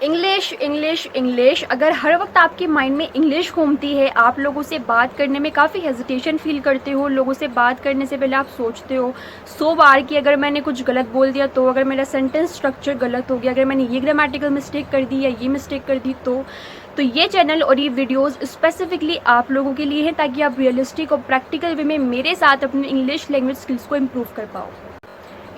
English English English. अगर हर वक्त आपके माइंड में इंग्लिश घूमती है, आप लोगों से बात करने में काफ़ी हेजिटेशन फील करते हो, लोगों से बात करने से पहले आप सोचते हो 100 बार कि अगर मैंने कुछ गलत बोल दिया तो, अगर मेरा सेंटेंस स्ट्रक्चर गलत हो गया, अगर मैंने ये ग्रामेटिकल मिस्टेक कर दी या ये मिस्टेक कर दी तो ये चैनल और ये वीडियोस स्पेसिफिकली आप लोगों के लिए हैं, ताकि आप रियलिस्टिक और प्रैक्टिकल वे में मेरे साथ अपनी इंग्लिश लैंग्वेज स्किल्स को इम्प्रूव कर पाओ।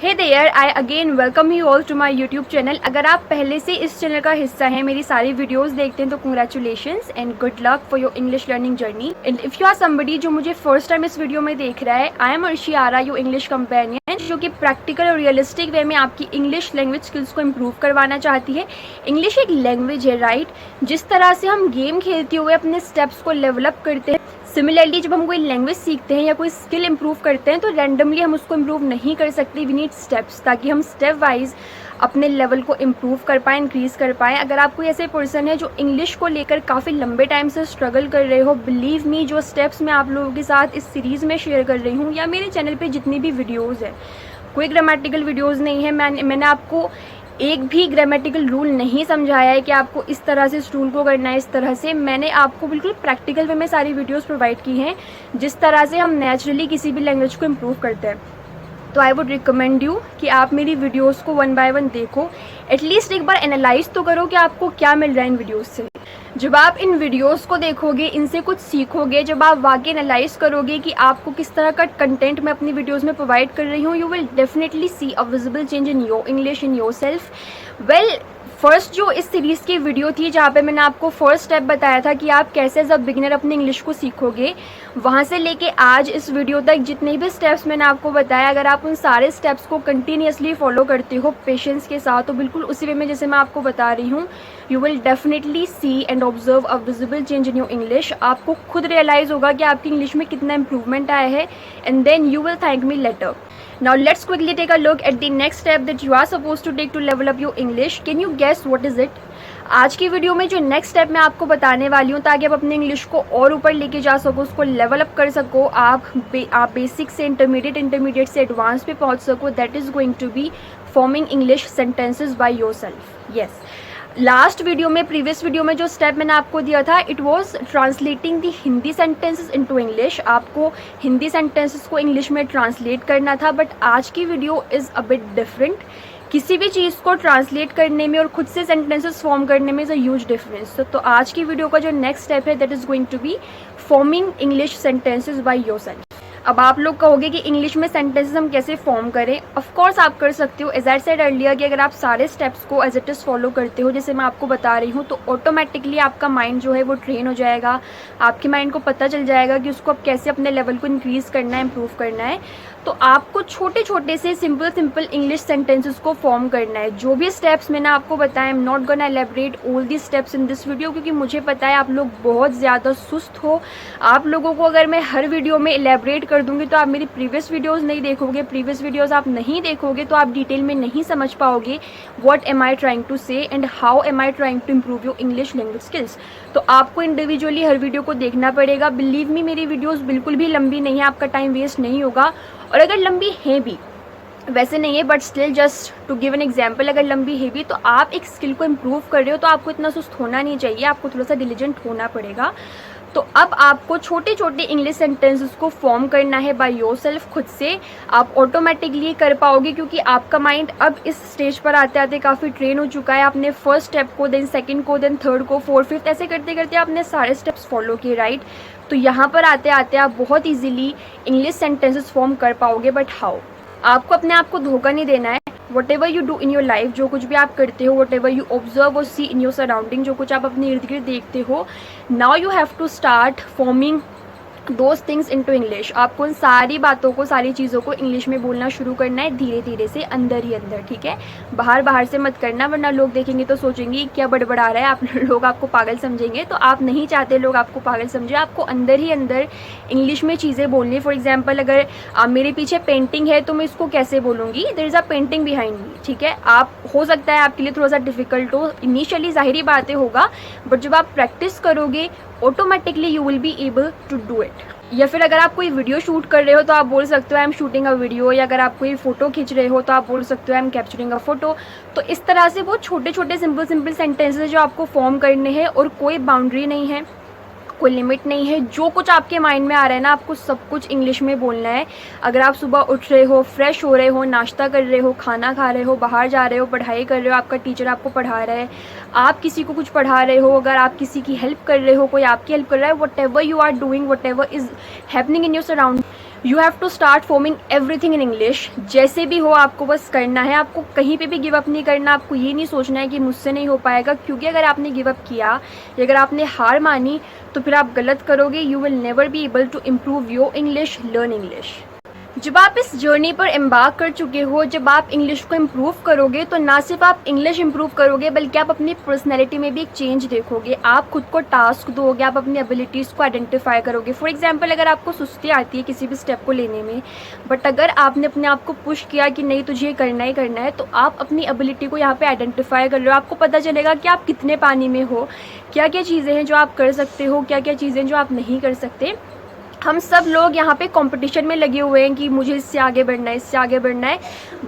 Hey there, I again welcome you all to my YouTube channel. अगर आप पहले से इस चैनल का हिस्सा हैं, मेरी सारी वीडियोस देखते हैं, तो congratulations and good luck for your English learning journey. And if you are somebody जो मुझे फर्स्ट टाइम इस वीडियो में देख रहा है, I am Arshi Ara, your English companion, जो कि प्रैक्टिकल और रियलिस्टिक वे में आपकी इंग्लिश लैंग्वेज स्किल्स को इम्प्रूव करवाना चाहती है। इंग्लिश एक लैंग्वेज है, राइट? जिस तरह से हम गेम खेलते हुए अपने स्टेप्स को डेवलप करते हैं, सिमिलरली जब हम कोई लैंग्वेज सीखते हैं या कोई स्किल इंप्रूव करते हैं, तो रैंडमली हम उसको इम्प्रूव नहीं कर सकते। वी नीड स्टेप्स, ताकि हम स्टेप वाइज अपने लेवल को इम्प्रूव कर पाएँ, इंक्रीज़ कर पाएँ। अगर आप कोई ऐसे पर्सन है जो इंग्लिश को लेकर काफ़ी लंबे टाइम से स्ट्रगल कर रहे हो, बिलीव मी, जो स्टेप्स मैं आप लोगों के साथ इस सीरीज़ में शेयर कर रही हूँ या मेरे चैनल पे जितनी भी वीडियोज़ है, कोई ग्रामेटिकल वीडियोज़ नहीं है। मैंने आपको एक भी ग्रामेटिकल रूल नहीं समझाया है कि आपको इस तरह से इस रूल को करना है, इस तरह से। मैंने आपको बिल्कुल प्रैक्टिकल वे में सारी वीडियोस प्रोवाइड की हैं, जिस तरह से हम नेचुरली किसी भी लैंग्वेज को इम्प्रूव करते हैं। तो आई वुड रिकमेंड यू कि आप मेरी वीडियोस को 1 बाय 1 देखो, एटलीस्ट एक बार एनालाइज तो करो कि आपको क्या मिल रहा है इन वीडियोस से। जब आप इन वीडियोस को देखोगे, इनसे कुछ सीखोगे, जब आप वाकई एनालाइज करोगे कि आपको किस तरह का कंटेंट मैं अपनी वीडियोस में प्रोवाइड कर रही हूँ, you will definitely see a visible change in your English, in yourself. Well, first जो इस सीरीज़ की वीडियो थी, जहाँ पे मैंने आपको फर्स्ट स्टेप बताया था कि आप कैसे एज अ बिगिनर अपने इंग्लिश को सीखोगे, वहाँ से लेके आज इस वीडियो तक जितने भी स्टेप्स मैंने आपको बताया, अगर आप उन सारे स्टेप्स को कंटिन्यूसली फॉलो करते हो पेशेंस के साथ, तो बिल्कुल उसी वे में जैसे मैं आपको बता रही हूँ, you will definitely see and observe a visible change in your English. आपको खुद रियलाइज़ होगा कि आपकी इंग्लिश में कितना इंप्रूवमेंट आया है, and then you will thank me later. Now let's quickly take a look at the next step that you are supposed to take to level up your English. Can you guess what is it? आज की video में जो next step मैं आपको बताने वाली हूँ, ताकि आप अपने इंग्लिश को और ऊपर लेके जा सको, उसको लेवल अप कर सको, आप बेसिक से इंटरमीडिएट से एडवांस पे पहुँच सको, that is going to be forming English sentences by yourself. Yes, last video में, प्रीवियस वीडियो में जो स्टेप मैंने आपको दिया था, it was translating the Hindi sentences into English. आपको हिंदी सेंटेंसेस को इंग्लिश में ट्रांसलेट करना था, बट आज की video is a bit different. किसी भी चीज़ को ट्रांसलेट करने में और खुद से सेंटेंसेस फॉर्म करने में इज़ अ ह्यूज डिफरेंस। तो आज की वीडियो का जो नेक्स्ट स्टेप है, that is going to be forming English sentences by yourself. अब आप लोग कहोगे कि इंग्लिश में सेंटेंसेस हम कैसे फॉर्म करें? ऑफ कोर्स आप कर सकते हो। एज आई सेड अर्लियर कि अगर आप सारे स्टेप्स को एज इट इज़ फॉलो करते हो, जैसे मैं आपको बता रही हूँ, तो ऑटोमेटिकली आपका माइंड जो है वो ट्रेन हो जाएगा। आपके माइंड को पता चल जाएगा कि उसको अब कैसे अपने लेवल को इंक्रीज़ करना है, इम्प्रूव करना है। तो आपको छोटे छोटे से सिंपल इंग्लिश सेंटेंसेस को फॉर्म करना है। जो भी स्टेप्स मैंने आपको बताया, I am not gonna elaborate all the steps in this video, क्योंकि मुझे पता है आप लोग बहुत ज़्यादा सुस्त हो। आप लोगों को अगर मैं हर वीडियो में एलेबरेट कर दूंगी, तो आप मेरी प्रीवियस वीडियोज़ नहीं देखोगे। प्रीवियस वीडियोज़ आप नहीं देखोगे तो आप डिटेल में नहीं समझ पाओगे what am I trying to say and how am I trying to improve your English language skills. तो आपको इंडिविजुअली हर वीडियो को देखना पड़ेगा। बिलीव मी, मेरी वीडियोज़ बिल्कुल भी लंबी नहीं है, आपका टाइम वेस्ट नहीं होगा। और अगर लंबी है भी, वैसे नहीं है but still just to give an example, अगर लंबी है भी, तो आप एक स्किल को इम्प्रूव कर रहे हो, तो आपको इतना सुस्त होना नहीं चाहिए, आपको थोड़ा सा डिलीजेंट होना पड़ेगा। तो अब आपको छोटे छोटे इंग्लिश सेंटेंसेस को फॉर्म करना है बाय योरसेल्फ, खुद से। आप ऑटोमेटिकली कर पाओगे, क्योंकि आपका माइंड अब इस स्टेज पर आते आते काफ़ी ट्रेन हो चुका है। आपने फर्स्ट स्टेप को, देन सेकंड को, देन थर्ड को, फोर्थ, फिफ्थ, ऐसे करते करते आपने सारे स्टेप्स फॉलो किए, राइट? तो यहाँ पर आते आते आप बहुत ईजिली इंग्लिश सेंटेंसेस फॉर्म कर पाओगे। But how? आपको अपने आप को धोखा नहीं देना है। Whatever you do in your life, जो कुछ भी आप करते हो, वट एवर यू ऑब्जर्व और सी इन योर सराउंडिंग, जो कुछ आप अपने इर्द गिर्द देखते हो, now you have to start forming those things into English. आपको उन सारी बातों को, सारी चीज़ों को इंग्लिश में बोलना शुरू करना है, धीरे धीरे से, अंदर ही अंदर, ठीक है? बाहर से मत करना, वरना लोग देखेंगे तो सोचेंगे क्या बड़बड़ा रहा है, आप लोग आपको पागल समझेंगे। तो आप नहीं चाहते लोग आपको पागल समझे। आपको अंदर ही अंदर इंग्लिश में चीज़ें बोलनी। फॉर एग्जाम्पल, अगर मेरे पीछे पेंटिंग है तो मैं इसको कैसे बोलूँगी? There is a painting behind me, ठीक है? आप, हो सकता है आपके लिए थोड़ा सा डिफिकल्ट हो इनिशियली, ज़ाहिरी बातें होगा, बट जब आप प्रैक्टिस करोगे, automatically you will be able to do it. या फिर अगर आप कोई वीडियो शूट कर रहे हो तो आप बोल सकते हो I am shooting a video, या अगर आप कोई फ़ोटो खींच रहे हो तो आप बोल सकते हो I am capturing a photo. तो इस तरह से वो छोटे छोटे सिंपल सेंटेंसेस जो आपको फॉर्म करने हैं, और कोई बाउंड्री नहीं है, कोई लिमिट नहीं है। जो कुछ आपके माइंड में आ रहा है ना, आपको सब कुछ इंग्लिश में बोलना है। अगर आप सुबह उठ रहे हो, फ्रेश हो रहे हो, नाश्ता कर रहे हो, खाना खा रहे हो, बाहर जा रहे हो, पढ़ाई कर रहे हो, आपका टीचर आपको पढ़ा रहा है, आप किसी को कुछ पढ़ा रहे हो, अगर आप किसी की हेल्प कर रहे हो, कोई आपकी हेल्प कर रहा है, whatever you are doing, whatever is happening in your surrounding, you have to start forming everything in English. जैसे भी हो आपको बस करना है, आपको कहीं पे भी गिव अप नहीं करना। आपको ये नहीं सोचना है कि मुझसे नहीं हो पाएगा, क्योंकि अगर आपने गिव अप किया या अगर आपने हार मानी तो फिर आप गलत करोगे। You will never be able to improve your English, learn English. जब आप इस जर्नी पर एम्बार्क कर चुके हो, जब आप इंग्लिश को इम्प्रूव करोगे, तो ना सिर्फ आप इंग्लिश इम्प्रूव करोगे बल्कि आप अपनी पर्सनैलिटी में भी एक चेंज देखोगे। आप खुद को टास्क दोगे, आप अपनी एबिलिटीज़ को आइडेंटिफाई करोगे। फॉर एग्जांपल, अगर आपको सुस्ती आती है किसी भी स्टेप को लेने में, बट अगर आपने अपने आप को पुश किया कि नहीं तुझे ये करना ही करना है, तो आप अपनी एबिलिटी को यहाँ पे आइडेंटिफाई कर रहे हो। आपको पता चलेगा कि आप कितने पानी में हो, क्या क्या चीज़ें हैं जो आप कर सकते हो, क्या क्या चीज़ें जो आप नहीं कर सकते। हम सब लोग यहाँ पे कंपटीशन में लगे हुए हैं कि मुझे इससे आगे बढ़ना है, इससे आगे बढ़ना है,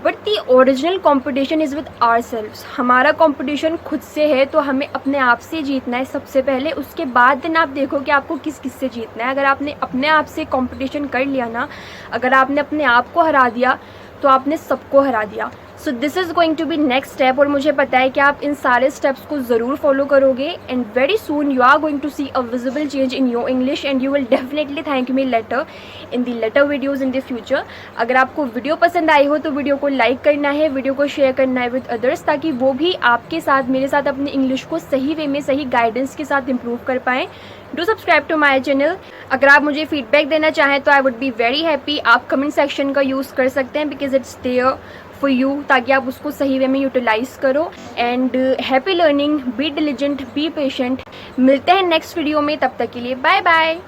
but the original competition is with ourselves. हमारा कंपटीशन खुद से है, तो हमें अपने आप से जीतना है सबसे पहले। उसके बाद दिन आप देखो कि आपको किस किस से जीतना है। अगर आपने अपने आप से कंपटीशन कर लिया ना, अगर आपने अपने आप को हरा दिया, तो आपने सबको हरा दिया। So this is going to be next step, और मुझे पता है कि आप इन सारे स्टेप्स को ज़रूर फॉलो करोगे, and very soon you are going to see a visible change in your English, and you will definitely thank me later in the later videos in the future. अगर आपको वीडियो पसंद आई हो तो video को like करना है, video को share करना है विद अदर्स, ताकि वो भी आपके साथ, मेरे साथ अपनी इंग्लिश को सही वे में, सही गाइडेंस के साथ इम्प्रूव कर पाएँ। Do subscribe to my channel. अगर आप मुझे फीडबैक देना चाहें तो I would be very happy. आप कमेंट सेक्शन का यूज़ कर सकते हैं, because it's there for you, ताकि आप उसको सही वे में यूटिलाइज करो। And happy learning, be diligent, be patient. मिलते हैं नेक्स्ट वीडियो में, तब तक के लिए बाय बाय।